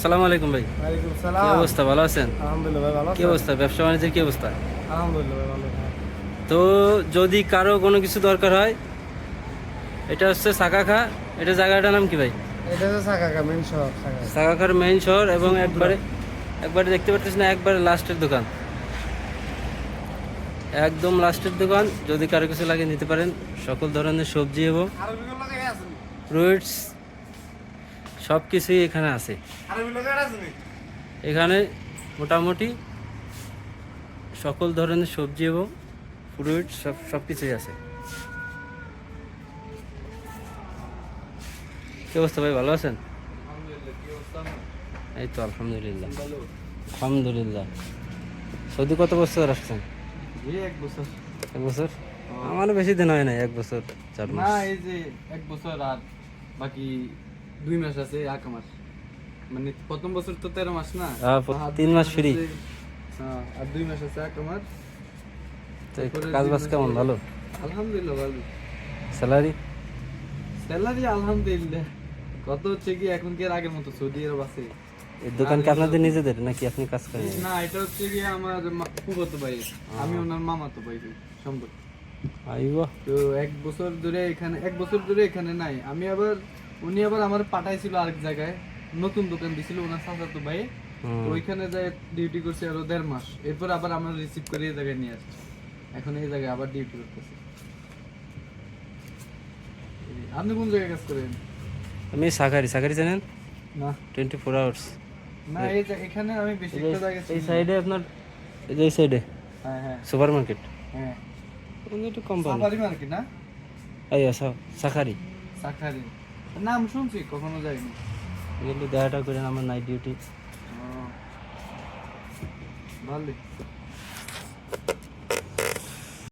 আসসালামু আলাইকুম ভাই। ওয়ালাইকুম কি সালাম। অবস্থা, ভালো আছেন? আলহামদুলিল্লাহ ভাই, ভালো কি আছেন? অবস্থা, ব্যবসা বাণিজ্যের কি অবস্থা? আলহামদুলিল্লাহ ভাই, ভালো। হ্যাঁ। তো যদি কারো কোনো কিছু দরকার হয়, এটা হচ্ছে সাকাখা। এটা জায়গাটার নাম কি ভাই? এটা হচ্ছে সাকাকা মেন শহর, সাকাকা। সাকাখার মেইন শহর এবং সুকুপুরা। একবারে একবারে দেখতে পাচ্ছিস না, একবারে লাস্টের দোকান, একদম লাস্টের দোকান। যদি কারো কিছু লাগে নিতে পারেন। সকল ধরনের সবজি এবং আরবি লাগাই আছে নি? ফ্রুইটস সব কিছুই এখানে আছে। আরবি লাগাই আছে নি? এখানে মোটামুটি সকল ধরনের সবজি এবং ফ্রুইটস সব কিছুই আছে। কি অবস্থা ভাই, ভালো আছেন? আলহামদুলিল্লাহ, কি অবস্থা? এই তো আলহামদুলিল্লাহ। ভালো। আলহামদুলিল্লাহ। সৌদি কত বছর আসছেন? এই এক বছর। 1 বছর? আমারও বেশি দিন হয় না, 1 বছর 4 না, মাস। এই যে এক বছর আর বাকি 2 মাস আছে, এক মাস। মানে প্রথম বছর তো 13 মাস না? আর 3 মাস ফ্রি। হ্যাঁ, আর 2 মাস আছে, এক মাস। তো কাজ বাজ কেমন, ভালো? আলহামদুলিল্লাহ ভালো। স্যালারি? স্যালারি আলহামদুলিল্লাহ। কত হচ্ছে কি, এখন কি আর আগের মতো সৌদি আরব আছে? এই দোকান কি আপনাদের নিজেদের নাকি আপনি কাজ করেন? না, এটা হচ্ছে কি আমার ফুফাতো ভাই, আমি ওনার মামাতো ভাই সম্পর্কে। আইবো। তো এক বছর ধরে এখানে নাই আমি। আবার উনি আবার আমার পাঠাইছিল আরেক জায়গায়, নতুন দোকান দিছিল ওনার চাচাতো ভাই। তো ওইখানে যাই ডিউটি করছে আরো 1.5 মাস। এরপর আবার আমার রিসিভ করে এই জায়গায় নিয়ে আসছে। এখন এই জায়গায় আবার ডিউটি করতেছে। আপনি কোন জায়গায় কাজ করেন? আমি সাকারি জানেন? না 24 আওয়ার্স। না, এখানে আমি বেশি একটা জায়গায় এই চিনি না। সাইডে আপনার, এই সাইডে হ্যাঁ হ্যাঁ সুপার মার্কেট, হ্যাঁ। একটু কোম্পানি। সাফারি মার্কেট না? এই সাকারি। সাখারি নাম শুনছি, কখনো যাইনি। এগুলো দেখাটা করেন, আমার নাইট ডিউটি। ও, ভালোই।